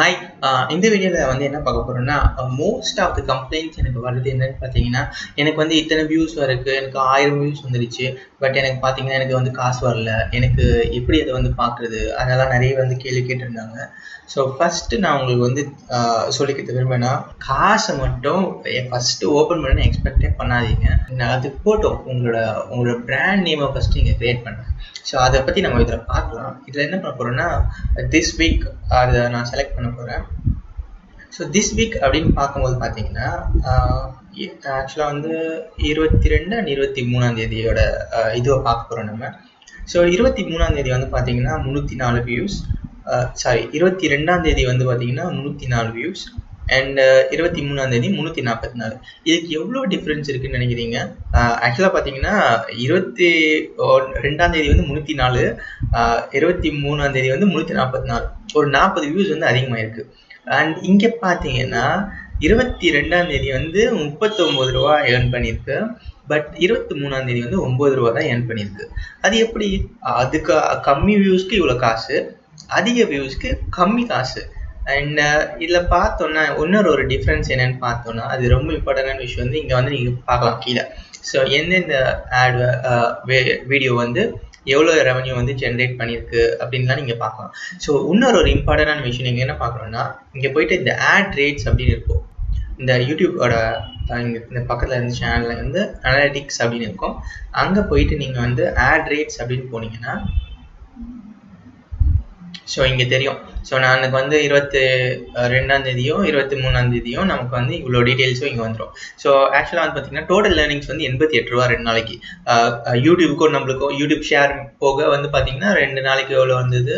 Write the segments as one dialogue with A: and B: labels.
A: Hi. இந்த வீடியோவில் வந்து என்ன பார்க்க போகிறோன்னா, மோஸ்ட் ஆஃப் த கம்ப்ளைண்ட்ஸ் எனக்கு வருது என்னன்னு பார்த்தீங்கன்னா, எனக்கு வந்து இத்தனை வியூஸ் இருக்குது, எனக்கு 1000 வியூஸ் வந்துடுச்சு. பட் எனக்கு பார்த்தீங்கன்னா எனக்கு வந்து காசு வரல, எனக்கு எப்படி அதை வந்து பார்க்குறது, அதெல்லாம் நிறைய வந்து கேள்வி கேட்டிருந்தாங்க. ஸோ ஃபஸ்ட்டு நான் உங்களுக்கு வந்து சொல்லிக்கிட்டு விரும்புகிறேன்னா, காசை மட்டும் ஃபஸ்ட்டு ஓப்பன் பண்ணி எக்ஸ்பெக்டே பண்ணாதீங்க. அது போட்டோம் உங்களோட பிராண்ட் நேமை ஃபஸ்ட்டு நீங்கள் க்ரியேட் பண்ணுறேன். ஸோ அதை பற்றி நம்ம இதில் பார்க்கலாம். இதில் என்ன பண்ண போகிறோன்னா, திஸ் வீக் அதை நான் செலக்ட் பண்ண போகிறேன். ஸோ திஸ் வீக் அப்படின்னு பார்க்கும்போது பார்த்தீங்கன்னா, ஆக்சுவலாக வந்து 22 and 23 இதுவை பார்க்க போகிறோம் நம்ம. ஸோ 23 வந்து பார்த்தீங்கன்னா 304 வியூஸ், 22 வந்து பார்த்தீங்கன்னா 304 வியூஸ், அண்ட் 23 344. இதுக்கு எவ்வளோ டிஃப்ரென்ஸ் இருக்குன்னு நினைக்கிறீங்க? ஆக்சுவலாக பார்த்தீங்கன்னா 22 வந்து 304, 23 வந்து 344, ஒரு 40 வியூஸ் வந்து அதிகமாக இருக்குது. அண்ட் இங்கே பார்த்தீங்கன்னா 22 வந்து 39 ரூபா ஏர்ன் பண்ணியிருக்கு. பட் 23 வந்து 9 ரூபா தான் ஏர்ன் பண்ணியிருக்கு. அது எப்படி? அதுக்கு கம்மி வியூஸ்க்கு இவ்வளோ காசு, அதிக வியூஸ்க்கு கம்மி காசு. அண்ட் இதில் பார்த்தோன்னா இன்னொரு டிஃப்ரென்ஸ் என்னென்னு பார்த்தோன்னா, அது ரொம்ப இம்பார்ட்டண்டான விஷயம் வந்து இங்கே வந்து நீங்கள் பார்க்கலாம் கீழே. ஸோ எந்தெந்த ஆட் வீடியோ வந்து எவ்வளோ ரெவன்யூ வந்து ஜென்ரேட் பண்ணியிருக்கு அப்படின்லாம் நீங்கள் பார்க்கலாம். ஸோ இன்னொரு இம்பார்ட்டண்டான விஷயம் நீங்கள் என்ன பார்க்கணுன்னா, இங்கே போயிட்டு இந்த ஆட் ரேட்ஸ் அப்படின்னு இருக்கும். இந்த யூடியூபோட இந்த பக்கத்தில் இருந்த சேனலில் வந்து அனலிட்டிக்ஸ் அப்படின்னு இருக்கும். அங்கே போயிட்டு நீங்கள் வந்து ஆட் ரேட்ஸ் அப்படின்னு போனீங்கன்னா, ஸோ இங்கே தெரியும். ஸோ நான் வந்து 22 23 நமக்கு வந்து இவ்வளோ டீட்டெயில்ஸும் இங்கே வந்துடும். ஸோ ஆக்சுவலாக வந்து பார்த்தீங்கன்னா டோட்டல் லேர்னிங்ஸ் வந்து 88 ரூபா 2 நாளைக்கு. யூடியூபுக்கும் நம்மளுக்கும் யூடியூப் ஷேர் போக வந்து பார்த்தீங்கன்னா 2 நாளைக்கு எவ்வளோ வந்தது,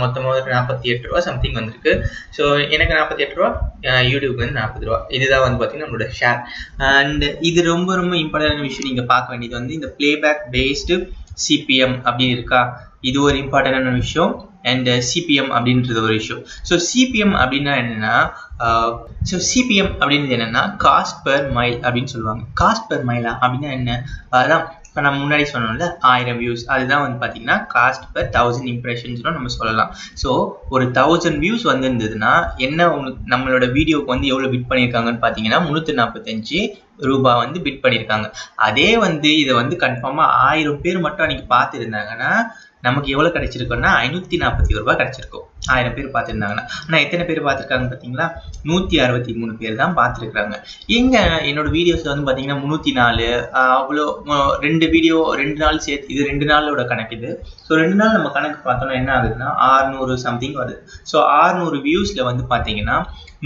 A: மொத்தமாக 48 ரூபா சம்திங் வந்திருக்கு. ஸோ எனக்கு 48 ரூபா, யூடியூப்க்கு வந்து 40 ரூபா. இதுதான் வந்து பார்த்தீங்கன்னா நம்மளோட ஷேர். அண்ட் இது ரொம்ப ரொம்ப இம்பார்ட்டன்டான விஷயம். நீங்கள் பார்க்க வேண்டியது வந்து இந்த பிளேபேக் பேஸ்டு சிபிஎம் அப்படின்னு இருக்கா, இது ஒரு இம்பார்ட்டன்டான விஷயம். அண்ட் சிபிஎம் அப்படின்றது ஒரு விஷயம். ஸோ சிபிஎம் அப்படின்னா என்னென்னா, சிபிஎம் அப்படின்றது என்னென்னா காஸ்ட் பெர் மைல் அப்படின்னு சொல்லுவாங்க. காஸ்ட் பெர் மைலா அப்படின்னா என்ன? அதான் இப்போ நம்ம முன்னாடி சொன்னோம்ல 1000 வியூஸ், அதுதான் வந்து பார்த்தீங்கன்னா காஸ்ட் பெர் 1000 இம்ப்ரெஷன்ஸ்னு நம்ம சொல்லலாம். ஸோ ஒரு 1000 வியூஸ் வந்திருந்ததுன்னா என்ன, நம்மளோட வீடியோக்கு வந்து எவ்வளோ பிட் பண்ணியிருக்காங்கன்னு பார்த்தீங்கன்னா 345 ரூபா வந்து பிட் பண்ணியிருக்காங்க. அதே வந்து இதை வந்து கன்ஃபார்மாக 1000 பேர் மட்டும் அன்றைக்கி பார்த்துருந்தாங்கன்னா நமக்கு எவ்வளோ கிடைச்சிருக்கோன்னா 541 ரூபா கிடைச்சிருக்கும். 1000 பேர் பார்த்துருந்தாங்கன்னா. ஆனால் எத்தனை பேர் பார்த்துருக்காங்க பார்த்தீங்களா? 163 பேர் தான் பார்த்துருக்குறாங்க. என்னோட வீடியோஸில் வந்து பார்த்தீங்கன்னா 304, அவ்வளோ 2 வீடியோ 2 நாள் சேர்த்து, இது 2 நாளோட கணக்கு இது. ஸோ 2 நாள் நம்ம கணக்கு பார்த்தோம்னா என்ன ஆகுதுன்னா 600 சம்திங் வருது. ஸோ 600 வியூஸில் வந்து பார்த்தீங்கன்னா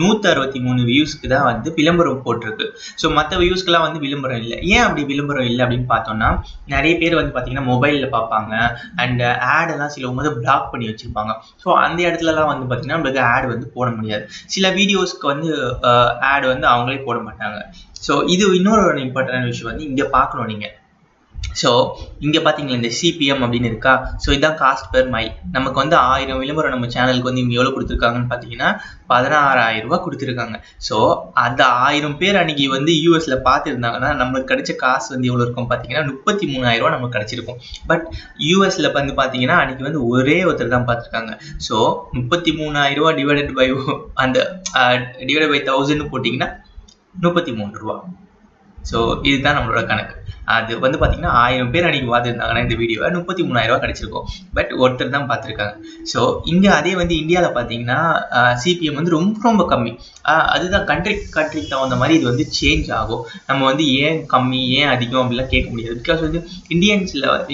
A: 163 வியூஸ்க்கு தான் வந்து விளம்பரம் போட்டிருக்கு. ஸோ மற்ற வியூஸ்க்கெல்லாம் வந்து விளம்பரம் இல்லை. ஏன் அப்படி விளம்பரம் இல்லை அப்படின்னு பார்த்தோம்னா, நிறைய பேர் வந்து பார்த்தீங்கன்னா மொபைலில் பார்ப்பாங்க. அண்ட் ஆடெல்லாம் சிலவங்க வந்து பிளாக் பண்ணி வச்சுருப்பாங்க. ஸோ அந்த இடத்துலலாம் வந்து பார்த்தீங்கன்னா நம்மளுக்கு ஆட் வந்து போட முடியாது. சில வீடியோஸ்க்கு வந்து ஆட் வந்து அவங்களே போட மாட்டாங்க. ஸோ இது இன்னொரு இம்பார்ட்டன்டான விஷயம் வந்து இங்கே பார்க்கணும் நீங்கள். ஸோ இங்கே பார்த்தீங்களா இந்த சிபிஎம் அப்படின்னு இருக்கா. ஸோ இதுதான் காஸ்ட் பெர் மைல். நமக்கு வந்து 1000 விளம்பரம் நம்ம சேனலுக்கு வந்து இங்கே எவ்வளோ கொடுத்துருக்காங்கன்னு பார்த்தீங்கன்னா 16,000 ரூபா கொடுத்துருக்காங்க. ஸோ அந்த 1000 பேர் அன்றைக்கி வந்து யூஎஸில் பார்த்துருந்தாங்கன்னா நம்மளுக்கு கிடைச்ச காசு வந்து எவ்வளோ இருக்கும் பார்த்தீங்கன்னா 33,000 ரூபா நமக்கு கிடைச்சிருக்கும். பட் யூஎஸில் வந்து பார்த்தீங்கன்னா அன்றைக்கி வந்து ஒரே ஒருத்தர் தான் பார்த்துருக்காங்க. ஸோ 33,000 ரூபா டிவைடட் பை 1000 போட்டிங்கன்னா 33 ரூபா. ஸோ இதுதான் நம்மளோட கணக்கு. அது வந்து பார்த்தீங்கன்னா 1000 பேர் அன்றைக்கி பார்த்துருந்தாங்கன்னா இந்த வீடியோவை 33,000 ரூபா கிடச்சிருக்கும். பட் ஒருத்தர் தான் பார்த்துருக்காங்க. ஸோ இங்கே அதே வந்து இந்தியாவில் பார்த்தீங்கன்னா சிபிஎம் வந்து ரொம்ப ரொம்ப கம்மி. அதுதான் கண்ட்ரிக்கு தகுந்த மாதிரி இது வந்து சேஞ்ச் ஆகும். நம்ம வந்து ஏன் கம்மி ஏன் அதிகம் அப்படிலாம் கேட்க முடியாது. பிகாஸ் வந்து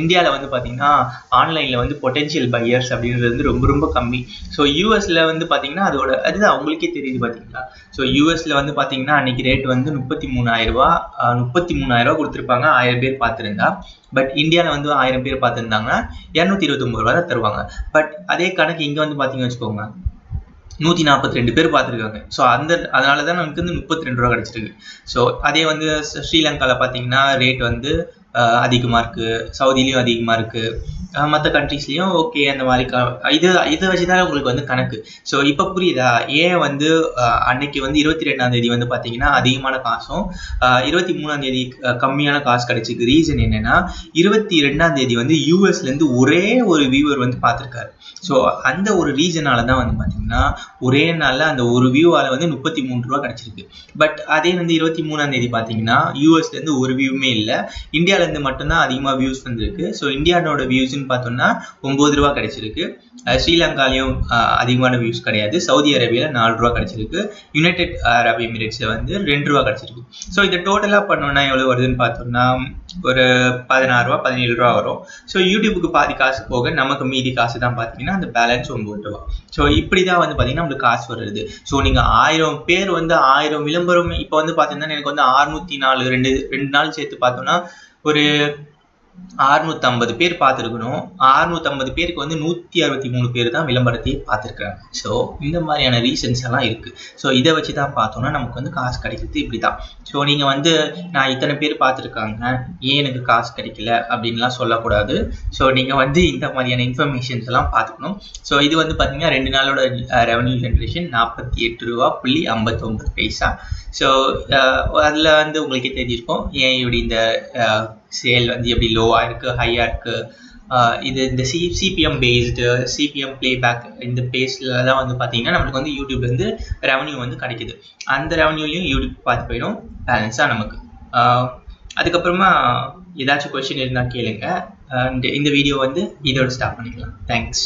A: இந்தியாவில் வந்து பார்த்தீங்கன்னா ஆன்லைனில் வந்து பொட்டென்ஷியல் பையர்ஸ் அப்படின்றது வந்து ரொம்ப ரொம்ப கம்மி. ஸோ யூஎஸில் வந்து பார்த்தீங்கன்னா அதுதான் அவங்களுக்கே தெரியுது பார்த்தீங்களா. ஸோ யூஎஸில் வந்து பார்த்தீங்கன்னா அன்றைக்கி ரேட் வந்து 33,000 ரூபா கொடுத்துருப்பாங்க 1000 பேர் பார்த்துருந்தா. பட் இந்தியாவில் வந்து 1000 பேர் பார்த்துருந்தாங்கன்னா 229 ரூபா தான் தருவாங்க. பட் அதே கணக்கு இங்கே வந்து பார்த்தீங்கன்னு வச்சுக்கோங்க 142 பேர் பார்த்துருக்காங்க. ஸோ அதனால தான் நமக்கு வந்து 32 ரூபா கிடச்சிருக்கு. ஸோ அதே வந்து ஸ்ரீலங்காவில் பார்த்தீங்கன்னா ரேட் வந்து அதிகமாக இருக்குது, சவுதிலையும் அதிகமாக இருக்குது, மற்ற கண்ட்ரீஸ்லையும் ஓகே அந்த மாதிரி இதை வச்சு தான் உங்களுக்கு வந்து கணக்கு. ஸோ இப்போ புரியுதா ஏன் வந்து அன்னைக்கு வந்து 22ஆம் தேதி வந்து பார்த்தீங்கன்னா அதிகமான காசும் 23ஆம் தேதி கம்மியான காசு கிடைச்சிருக்கு. ரீசன் என்னன்னா 22ஆம் தேதி வந்து யூஎஸ்லேருந்து ஒரே ஒரு வியூவர் வந்து பார்த்துருக்காரு. ஸோ அந்த ஒரு ரீசனால தான் வந்து பார்த்தீங்கன்னா ஒரே நாளில் அந்த ஒரு வியூவால் வந்து 33 ரூபா கிடச்சிருக்கு. பட் அதே வந்து 23ஆம் தேதி பார்த்தீங்கன்னா யூஎஸ்லேருந்து ஒரு வியூவுமே இல்லை, இந்தியாவிலேருந்து மட்டும்தான் அதிகமாக வியூஸ் வந்துருக்கு. ஸோ இந்தியாவோட வியூஸ்ன்னு பார்த்தோம்னா 9 ரூபா கிடைச்சிருக்கு. ஸ்ரீலங்காலையும் அதிகமான வியூஸ் கிடையாது. சவுதி அரேபியாவில் 4 ரூபா கிடைச்சிருக்கு. யுனைடெட் அரப் எமிரேட்ஸில் வந்து 2 ரூபா கிடைச்சிருக்கு. ஸோ இதை டோட்டலாக பண்ணோன்னா எவ்வளோ வருதுன்னு பார்த்தோம்னா ஒரு 16 ரூபா 17 ரூபா வரும். ஸோ யூடியூபுக்கு பாதி காசு போக நமக்கு மீதி காசு தான் பார்த்தீங்கன்னா அந்த பேலன்ஸ் 9 ரூபா. ஸோ இப்படி தான் வந்து பார்த்தீங்கன்னா நம்மளுக்கு காசு வருது. ஸோ நீங்கள் 1000 பேர் வந்து 1000 விளம்பரம் இப்போ வந்து பார்த்தீங்கன்னா எனக்கு வந்து 604 ரெண்டு நாள் சேர்த்து பார்த்தோம்னா ஒரு 650 பேர் பார்த்துருக்கணும். 650 பேருக்கு வந்து 163 பேர் தான் விளம்பரத்தையே பார்த்துருக்காங்க. ஸோ இந்த மாதிரியான ரீசன்ஸ் எல்லாம் இருக்குது. ஸோ இதை வச்சு தான் பார்த்தோம்னா நமக்கு வந்து காசு கிடைக்கிறது இப்படி தான். ஸோ நீங்கள் வந்து நான் இத்தனை பேர் பார்த்துருக்காங்க ஏன் எனக்கு காசு கிடைக்கல அப்படின்லாம் சொல்லக்கூடாது. ஸோ நீங்கள் வந்து இந்த மாதிரியான இன்ஃபர்மேஷன்ஸ் எல்லாம் பார்த்துக்கணும். ஸோ இது வந்து பார்த்தீங்கன்னா 2 நாளோட ரெவன்யூ ஜென்ரேஷன் 48.59 ரூபா. ஸோ அதில் வந்து உங்களுக்கே தெரிஞ்சிருக்கும் ஏன் இப்படி இந்த சேல் வந்து எப்படி லோவாக இருக்குது ஹையாக இருக்குது. இது இந்த சிபிஎம் பேஸ்டு சிபிஎம் பிளேபேக் இந்த பேஸ்லலாம் வந்து பார்த்தீங்கன்னா நம்மளுக்கு வந்து யூடியூப்லேருந்து ரெவன்யூ வந்து கிடைக்குது. அந்த ரெவன்யூலையும் யூடியூப் பார்த்து போயிடும் பேலன்ஸாக நமக்கு. அதுக்கப்புறமா ஏதாச்சும் கொஸ்டின் இருந்தால் கேளுங்க. இந்த வீடியோ வந்து இதோட ஸ்டார்ட் பண்ணிக்கலாம். தேங்க்ஸ்.